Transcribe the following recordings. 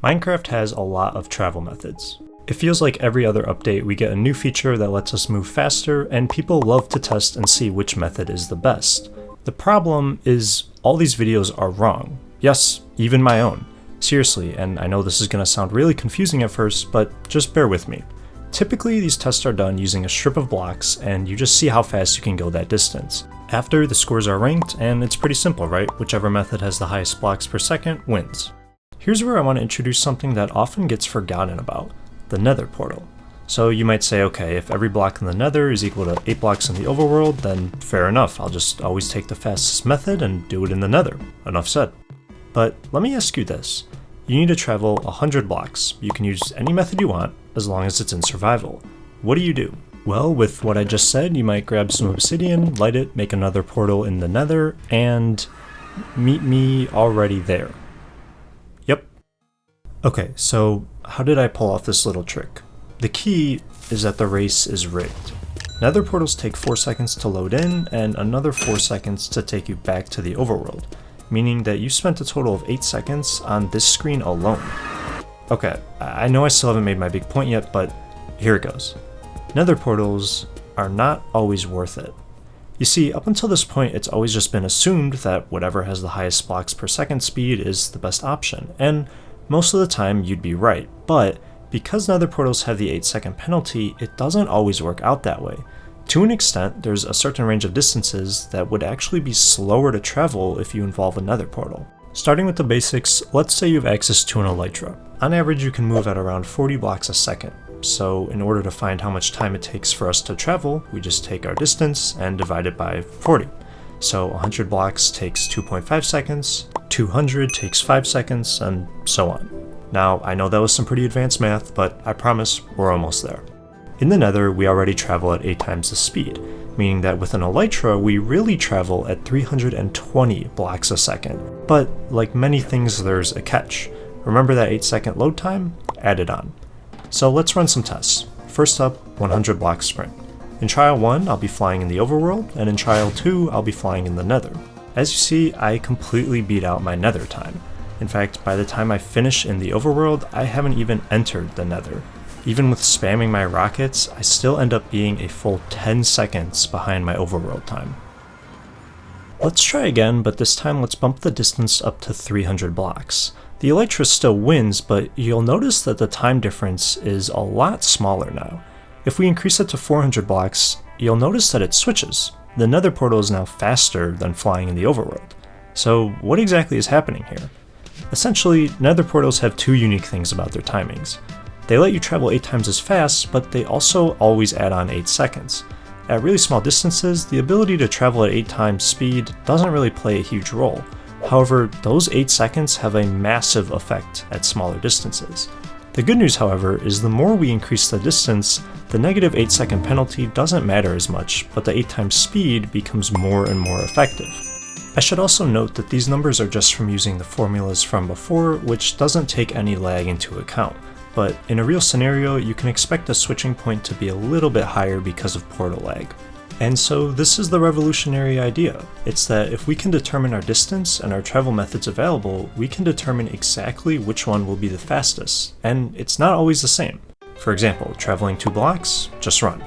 Minecraft has a lot of travel methods. It feels like every other update we get a new feature that lets us move faster, and people love to test and see which method is the best. The problem is all these videos are wrong. Yes, even my own. Seriously, and I know this is going to sound really confusing at first, but just bear with me. Typically, these tests are done using a strip of blocks, and you just see how fast you can go that distance. After, the scores are ranked, and it's pretty simple, right? Whichever method has the highest blocks per second wins. Here's where I want to introduce something that often gets forgotten about, the Nether Portal. So you might say, okay, if every block in the Nether is equal to 8 blocks in the overworld, then fair enough, I'll just always take the fastest method and do it in the Nether. Enough said. But let me ask you this. You need to travel 100 blocks. You can use any method you want, as long as it's in survival. What do? Well, with what I just said, you might grab some obsidian, light it, make another portal in the Nether, and meet me already there. Yep. Okay, so how did I pull off this little trick? The key is that the race is rigged. Nether portals take 4 seconds to load in, and another 4 seconds to take you back to the overworld, meaning that you spent a total of 8 seconds on this screen alone. Okay, I know I still haven't made my big point yet, but here it goes. Nether portals are not always worth it. You see, up until this point, it's always just been assumed that whatever has the highest blocks per second speed is the best option, and most of the time you'd be right, but because Nether portals have the 8-second penalty, it doesn't always work out that way. To an extent, there's a certain range of distances that would actually be slower to travel if you involve a Nether portal. Starting with the basics, let's say you have access to an elytra. On average, you can move at around 40 blocks a second. So in order to find how much time it takes for us to travel, we just take our distance and divide it by 40. So 100 blocks takes 2.5 seconds, 200 takes 5 seconds, and so on. Now, I know that was some pretty advanced math, but I promise we're almost there. In the Nether, we already travel at 8 times the speed, meaning that with an elytra, we really travel at 320 blocks a second. But like many things, there's a catch. Remember that 8-second load time? Add it on. So let's run some tests. First up, 100 block sprint. In trial 1, I'll be flying in the overworld, and in trial 2, I'll be flying in the Nether. As you see, I completely beat out my Nether time. In fact, by the time I finish in the overworld, I haven't even entered the Nether. Even with spamming my rockets, I still end up being a full 10 seconds behind my overworld time. Let's try again, but this time let's bump the distance up to 300 blocks. The elytra still wins, but you'll notice that the time difference is a lot smaller now. If we increase it to 400 blocks, you'll notice that it switches. The Nether portal is now faster than flying in the overworld. So what exactly is happening here? Essentially, Nether portals have two unique things about their timings. They let you travel 8 times as fast, but they also always add on 8 seconds. At really small distances, the ability to travel at 8 times speed doesn't really play a huge role. However, those 8 seconds have a massive effect at smaller distances. The good news, however, is the more we increase the distance, the negative 8-second penalty doesn't matter as much, but the 8 times speed becomes more and more effective. I should also note that these numbers are just from using the formulas from before, which doesn't take any lag into account. But in a real scenario, you can expect the switching point to be a little bit higher because of portal lag. And so this is the revolutionary idea. It's that if we can determine our distance and our travel methods available, we can determine exactly which one will be the fastest, and it's not always the same. For example, traveling 2 blocks, just run.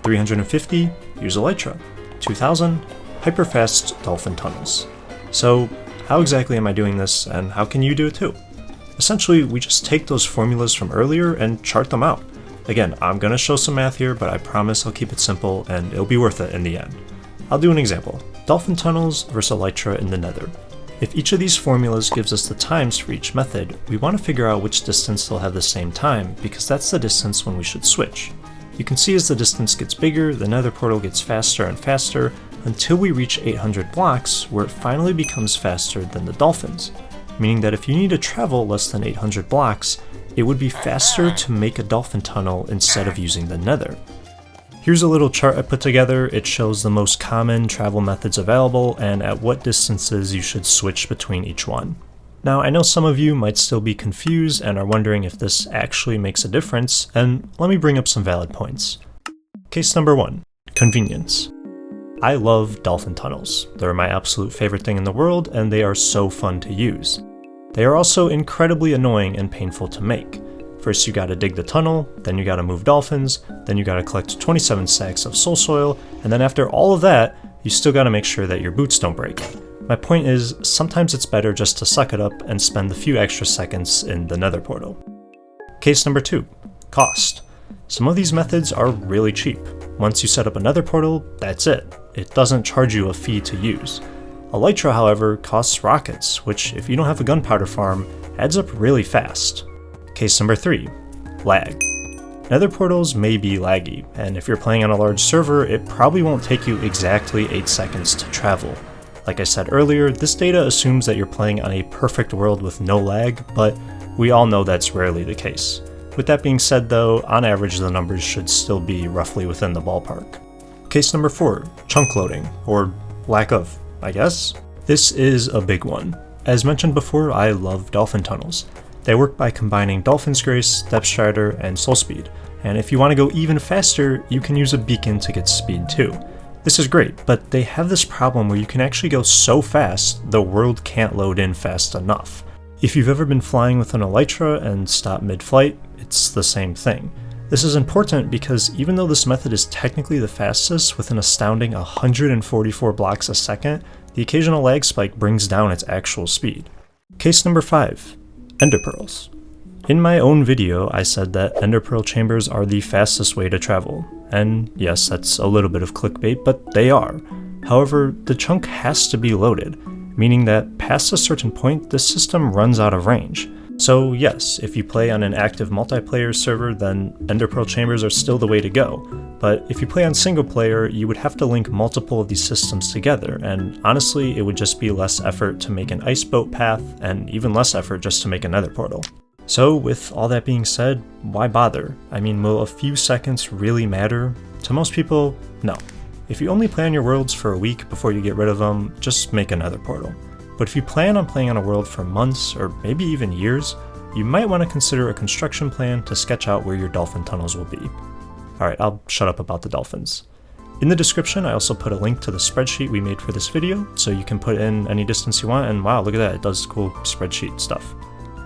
350, use elytra. 2000, hyperfast dolphin tunnels. So how exactly am I doing this, and how can you do it too? Essentially, we just take those formulas from earlier and chart them out. Again, I'm going to show some math here, but I promise I'll keep it simple and it'll be worth it in the end. I'll do an example. Dolphin tunnels versus elytra in the Nether. If each of these formulas gives us the times for each method, we want to figure out which distance they'll have the same time, because that's the distance when we should switch. You can see as the distance gets bigger, the Nether portal gets faster and faster, until we reach 800 blocks, where it finally becomes faster than the dolphins. Meaning that if you need to travel less than 800 blocks, it would be faster to make a dolphin tunnel instead of using the Nether. Here's a little chart I put together. It shows the most common travel methods available and at what distances you should switch between each one. Now, I know some of you might still be confused and are wondering if this actually makes a difference, and let me bring up some valid points. Case number 1, convenience. I love dolphin tunnels. They're my absolute favorite thing in the world, and they are so fun to use. They are also incredibly annoying and painful to make. First you gotta dig the tunnel, then you gotta move dolphins, then you gotta collect 27 sacks of soul soil, and then after all of that, you still gotta make sure that your boots don't break. My point is, sometimes it's better just to suck it up and spend the few extra seconds in the Nether portal. Case number 2, cost. Some of these methods are really cheap. Once you set up a Nether portal, that's it. It doesn't charge you a fee to use. Elytra, however, costs rockets, which if you don't have a gunpowder farm, adds up really fast. Case number 3, lag. Nether portals may be laggy, and if you're playing on a large server, it probably won't take you exactly 8 seconds to travel. Like I said earlier, this data assumes that you're playing on a perfect world with no lag, but we all know that's rarely the case. With that being said though, on average the numbers should still be roughly within the ballpark. Case number 4, chunk loading, or lack of, I guess? This is a big one. As mentioned before, I love dolphin tunnels. They work by combining Dolphin's Grace, Depth Strider, and Soul Speed, and if you want to go even faster, you can use a beacon to get speed too. This is great, but they have this problem where you can actually go so fast, the world can't load in fast enough. If you've ever been flying with an elytra and stop mid-flight, it's the same thing. This is important because even though this method is technically the fastest with an astounding 144 blocks a second, the occasional lag spike brings down its actual speed. Case number 5, Ender Pearls. In my own video, I said that Ender Pearl chambers are the fastest way to travel, and yes, that's a little bit of clickbait, but they are. However, the chunk has to be loaded, meaning that past a certain point, this system runs out of range. So yes, if you play on an active multiplayer server, then Ender Pearl chambers are still the way to go. But if you play on single player, you would have to link multiple of these systems together, and honestly, it would just be less effort to make an ice boat path, and even less effort just to make a Nether portal. So with all that being said, why bother? I mean, will a few seconds really matter? To most people, no. If you only play on your worlds for a week before you get rid of them, just make a Nether portal. But if you plan on playing on a world for months, or maybe even years, you might want to consider a construction plan to sketch out where your dolphin tunnels will be. Alright, I'll shut up about the dolphins. In the description, I also put a link to the spreadsheet we made for this video, so you can put in any distance you want, and wow, look at that, it does cool spreadsheet stuff.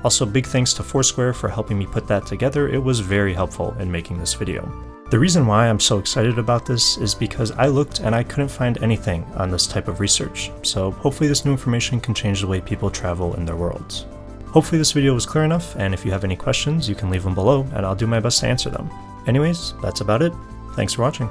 Also, big thanks to Foursquare for helping me put that together, it was very helpful in making this video. The reason why I'm so excited about this is because I looked and I couldn't find anything on this type of research, so hopefully this new information can change the way people travel in their worlds. Hopefully this video was clear enough, and if you have any questions, you can leave them below, and I'll do my best to answer them. Anyways, that's about it. Thanks for watching.